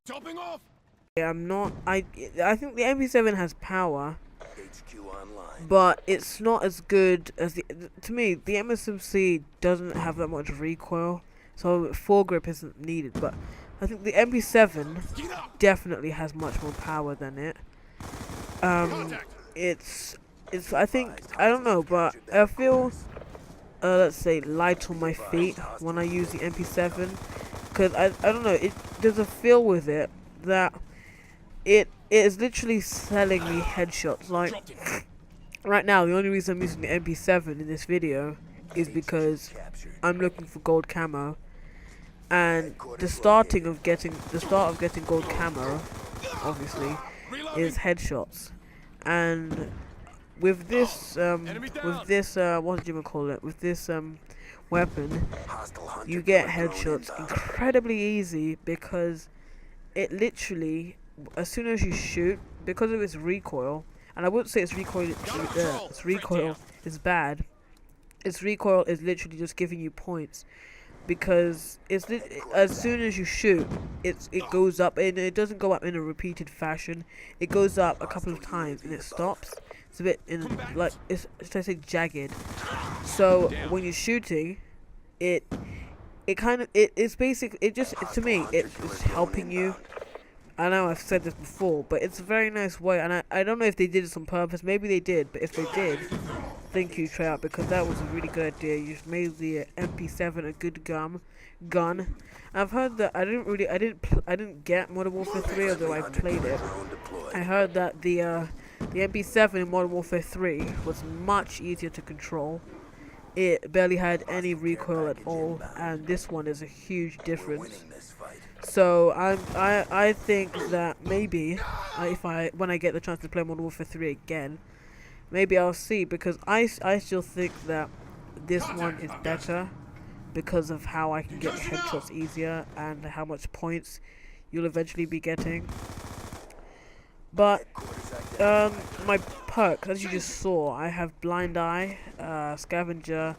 Topping off. Yeah, I'm not. I think the MP7 has power, HQ online. but it's not as good as the. To me, the MSMC doesn't have that much recoil, so foregrip isn't needed. But I think the MP7 definitely has much more power than it. Contact. It's. I think I don't know, but I feel let's say light on my feet when I use the MP7, because I don't know, there's a feel with it that it is literally selling me headshots. Like right now, the only reason I'm using the MP7 in this video is because I'm looking for gold camo, and the start of getting gold camo obviously is headshots. And with this what do you call it, with this weapon, you get headshots incredibly easy, because it literally, as soon as you shoot, because of its recoil, and I wouldn't say its recoil is bad, its recoil is literally just giving you points, because as soon as you shoot, it goes up, and it doesn't go up in a repeated fashion. It goes up a couple of times and it stops. It's a bit should I say jagged. So when you're shooting, it's basically, to me, it's helping you. I know I've said this before, but it's a very nice way, and I don't know if they did this on purpose. Maybe they did, but if they did, thank you, Tryout, because that was a really good idea. You've made the MP7 a good gun. I've heard that I didn't get Modern Warfare 3, although I played it. I heard that the MP7 in Modern Warfare 3 was much easier to control. It barely had any recoil at all, and this one is a huge difference. So I think that maybe when I get the chance to play Modern Warfare 3 again, maybe I'll see, because I still think that this one is better because of how I can get headshots easier and how much points you'll eventually be getting. But my perks, as you just saw, I have Blind Eye, Scavenger,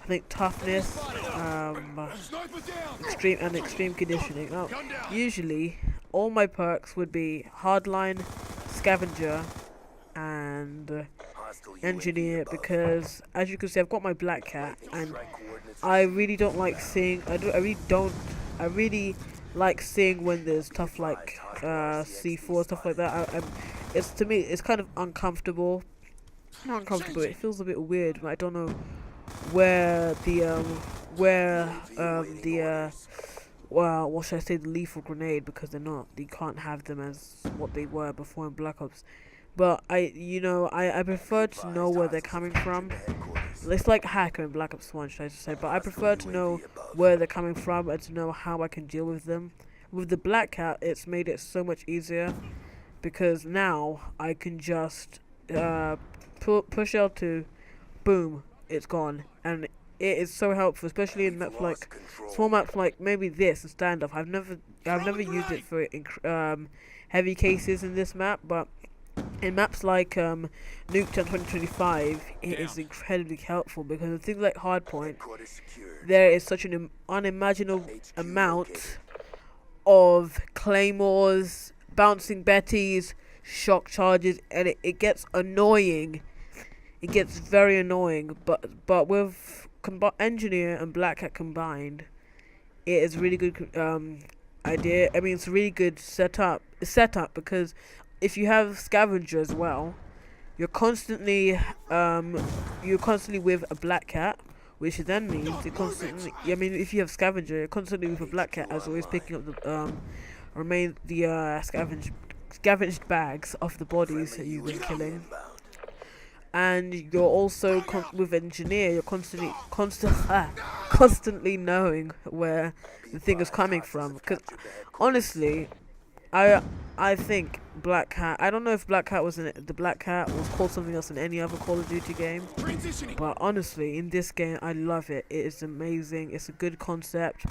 I think Toughness, extreme conditioning. Now, usually all my perks would be Hardline, Scavenger, and Engineer, because as you can see, I've got my Black Cat, and I really don't like seeing. I really like seeing when there's stuff like C4, stuff like that. It's, to me, it's kind of uncomfortable. Not uncomfortable. It feels a bit weird. But I don't know where well, what should I say, the lethal grenade, because they're not. You can't have them as what they were before in Black Ops. But I prefer to know where they're coming from. It's like Hacker in Black Ops 1, should I say. But I prefer to know where they're coming from and to know how I can deal with them. With the Black Cat, it's made it so much easier, because now I can just push L2, boom, it's gone. And it is so helpful, especially in maps like small maps like maybe this and standoff. I've never used it for heavy cases in this map, but in maps like Nuke 2025, it is incredibly helpful, because in things like Hardpoint, there is such an unimaginable amount of claymores, bouncing betties, shock charges, and it gets annoying. It gets very annoying, but with Engineer and Black Hat combined, it is a really good idea. I mean, it's a really good setup, because if you have Scavenger as well, you're constantly with a Black Cat, which then means you're constantly. I mean, if you have Scavenger, you're constantly with a Black Cat, as always picking up the scavenged bags of the bodies that you've been killing. And you're also with Engineer, you're constantly knowing where the thing is coming from. Because honestly, I think Black Hat, I don't know if Black Hat was in it, the Black Hat was called something else in any other Call of Duty game, but honestly, in this game, I love it. It is amazing. It's a good concept.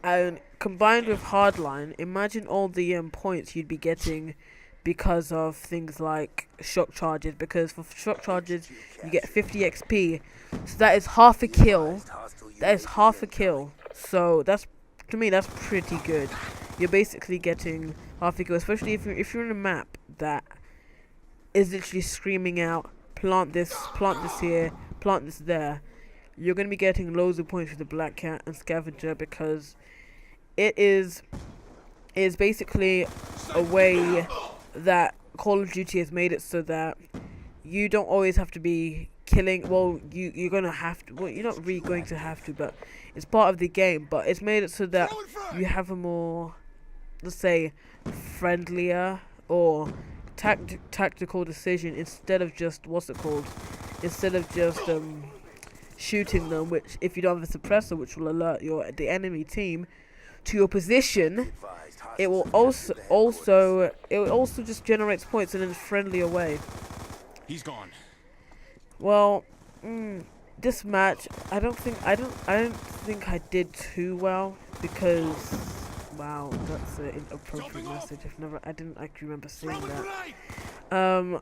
And combined with Hardline, imagine all the points you'd be getting because of things like shock charges, because for shock charges you get 50 XP, so that is half a kill. So that's, to me, that's pretty good. you're basically getting half a kill, especially if you're in a map that is literally screaming out, plant this here, plant this there. You're gonna be getting loads of points with the Black Cat and Scavenger, because it is basically a way that Call of Duty has made it so that you don't always have to be killing. Well, you're gonna have to. Well, you're not really going to have to, but it's part of the game. But it's made it so that you have a more, let's say, friendlier or tactical decision, instead of just instead of just shooting them. Which, if you don't have a suppressor, which will alert the enemy team to your position, it will also just generates points in a friendlier way. He's gone. Well, this match, I don't think I did too well, because wow, that's an inappropriate message. I didn't actually remember saying that.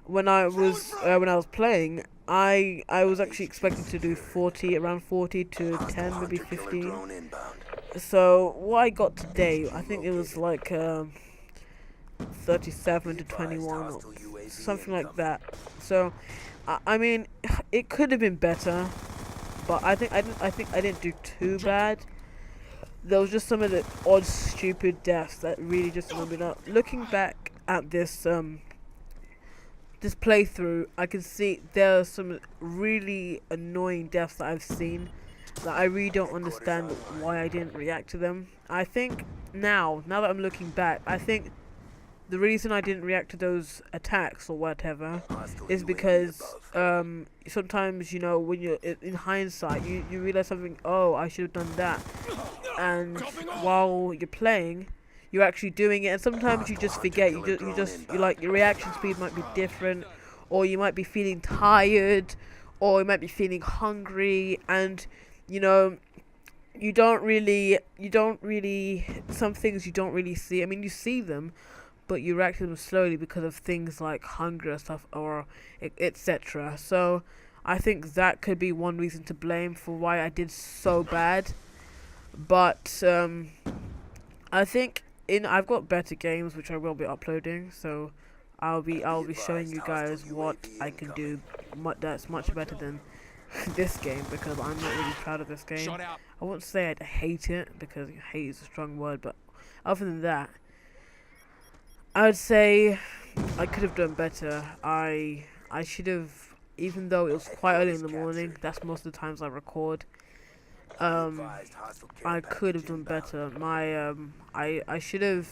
When I was playing, I was actually expecting to do around 40 to 10, maybe 15. So what I got today, I think it was like 37 to 21 or something like that. So I mean, it could have been better, but I think I didn't do too bad. There was just some of the odd, stupid deaths that really just annoyed me. Now, looking back at this this playthrough, I can see there are some really annoying deaths that I've seen that I really don't understand why I didn't react to them. I think now that I'm looking back, I think the reason I didn't react to those attacks or whatever is because sometimes, you know, when you're in hindsight, you realize something. Oh, I should have done that, and while you're playing, you're actually doing it, and sometimes you just forget. You like, your reaction speed might be different, or you might be feeling tired, or you might be feeling hungry, and you know, you don't really some things you don't really see. I mean, you see them, but you react to them slowly because of things like hunger and stuff, or etc. So I think that could be one reason to blame for why I did so bad. But I think I've got better games which I will be uploading, so I'll be showing you guys what I can do that's much better than this game, because I'm not really proud of this game. I won't say I hate it, because hate is a strong word, but other than that, I would say I could have done better. I should have, even though it was quite early in the morning, that's most of the times I record, I could have done better. I should have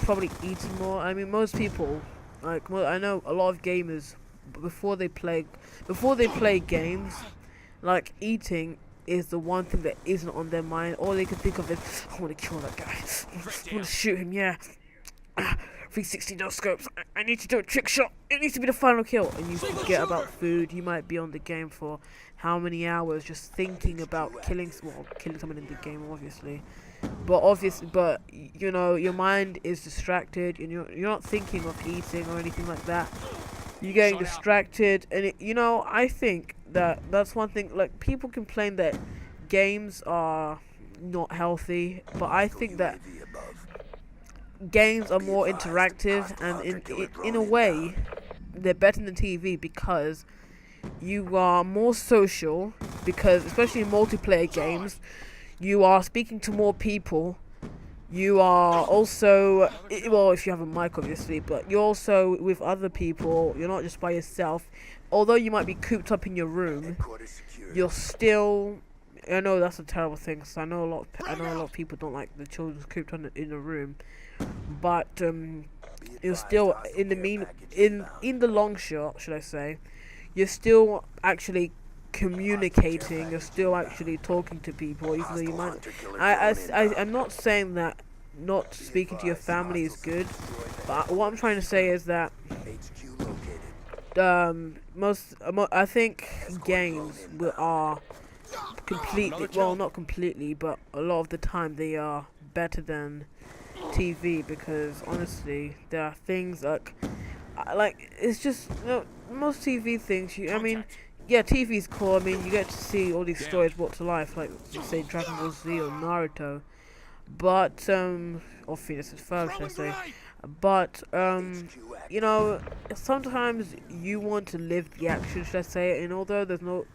probably eaten more. I mean, most people, like, I know a lot of gamers, before they play games, like, eating is the one thing that isn't on their mind. All they can think of is, I want to kill that guy, I want to shoot him, yeah. 360 no scopes. I need to do a trick shot. It needs to be the final kill. And you forget about food. You might be on the game for how many hours just thinking about killing someone in the game, obviously. But you know, your mind is distracted, and you're not thinking of eating or anything like that. You're getting distracted, and you know, I think that's one thing. Like, people complain that games are not healthy, but I think that games are more interactive, and in a way they're better than TV, because you are more social, because especially in multiplayer games you are speaking to more people. You are also, well, if you have a mic obviously, but you're also with other people. You're not just by yourself. Although you might be cooped up in your room, you're still, I know that's a terrible thing, so I know a lot of people don't like the children cooped on in a room. But you're still in the long shot, should I say, you're still actually communicating. You're still actually talking to people, even though you might. I'm not saying that not speaking to your family is good, but what I'm trying to say is that I think games are completely, well, not completely, but a lot of the time they are better than TV, because honestly there are things like it's just, you know, most TV things, I mean, yeah, TV's cool. I mean, you get to see all these stories brought to life, like say Dragon Ball Z or Naruto. But or Phoenix is first, should I say? But you know, sometimes you want to live the action, should I say? And although there's no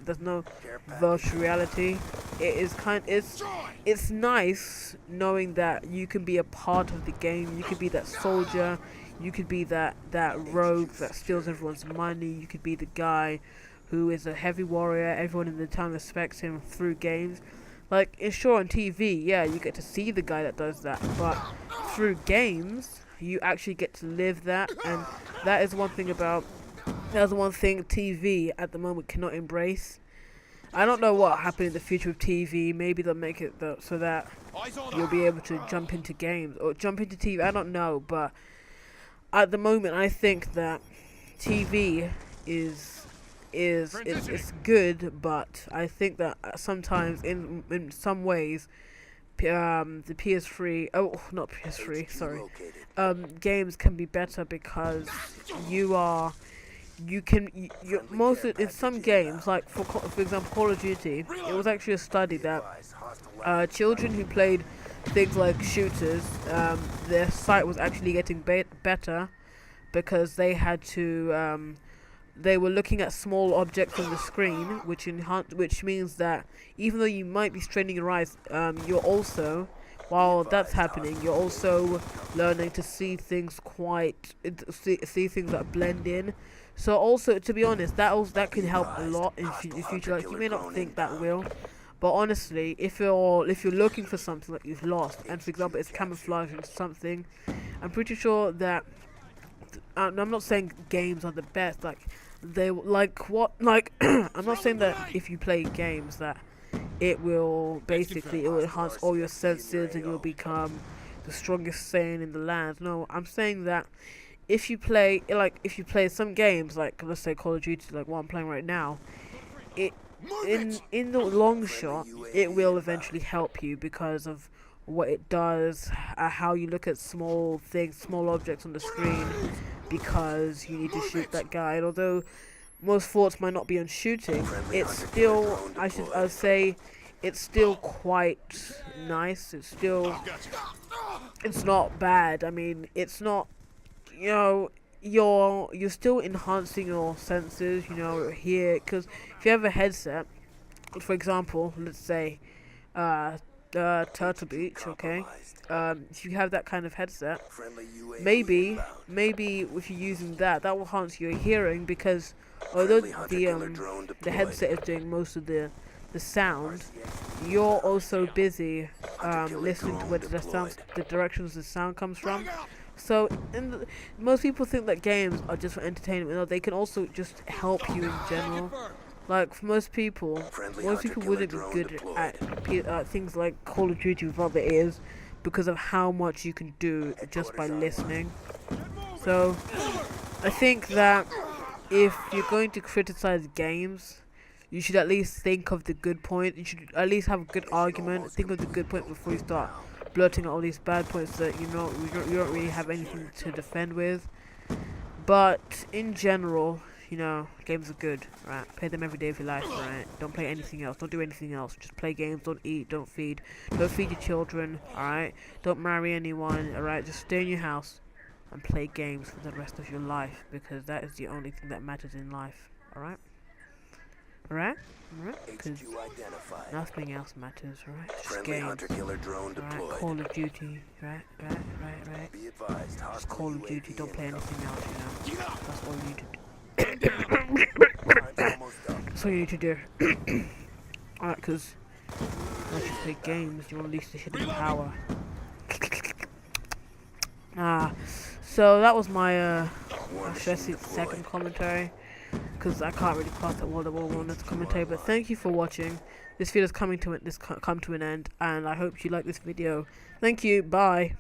virtual reality, it's nice knowing that you can be a part of the game. You could be that soldier, you could be that rogue that steals everyone's money. You could be the guy who is a heavy warrior. Everyone in the town respects him through games. Like, it's sure on TV, yeah, you get to see the guy that does that, but through games, you actually get to live that, and that's one thing TV at the moment cannot embrace. I don't know what happened in the future with TV. Maybe they'll make it so that you'll be able to jump into games or jump into TV. I don't know, but at the moment, I think that TV is good, but I think that sometimes in some ways the PS3 not PS3 sorry games can be better because in some games, like for example Call of Duty, it was actually a study that children who played things like shooters, their sight was actually getting better because they had to they were looking at small objects on the screen, which means that even though you might be straining your eyes, you're also, while that's happening, you're also learning to see things see things that blend in. So also, to be honest, that can help a lot in the future. Like, you may not think that will, but honestly, if you're looking for something that you've lost, and for example it's camouflage into something, I'm pretty sure that I'm not saying games are the best, I'm not saying that if you play games that it will enhance all your senses and you'll become the strongest Saiyan in the land. No, I'm saying that if you play some games, like let's say Call of Duty, like what I'm playing right now, in the long shot it will eventually help you because of what it does, how you look at small objects on the screen, because you need to shoot that guy. And although most thoughts might not be on shooting, it's still, I'd say, it's still quite nice. It's not bad. I mean, it's not, you're still enhancing your senses, here, because if you have a headset, for example, let's say, Turtle Beach, okay? If you have that kind of headset, maybe if you're using that will enhance your hearing, because although the headset is doing most of the sound, you're also busy listening to where the directions the sound comes from. So most people think that games are just for entertainment. No, they can also just help you in general. Like, for most people wouldn't be good at things like Call of Duty without their ears because of how much you can do just by listening. So, I think that if you're going to criticize games, you should at least think of the good point. You should at least have a good argument. Think of the good point before you start blurting out all these bad points that you don't really have anything to defend with. But in general, games are good, right? Play them every day of your life, right? Don't play anything else. Don't do anything else. Just play games. Don't eat. Don't feed. Don't feed your children, alright? Don't marry anyone, alright? Just stay in your house and play games for the rest of your life, because that is the only thing that matters in life, alright? Alright? Alright? Because nothing else matters, right? Just games. Alright? Call of Duty, right? Just Call of Duty. Don't play anything else, That's all you need to do. That's all you need to do. Alright, because once you play games, you unleash the hidden power. So that was my second commentary, because I can't really pass that World War One as a commentary. But thank you for watching. This video's come to an end, and I hope you like this video. Thank you. Bye.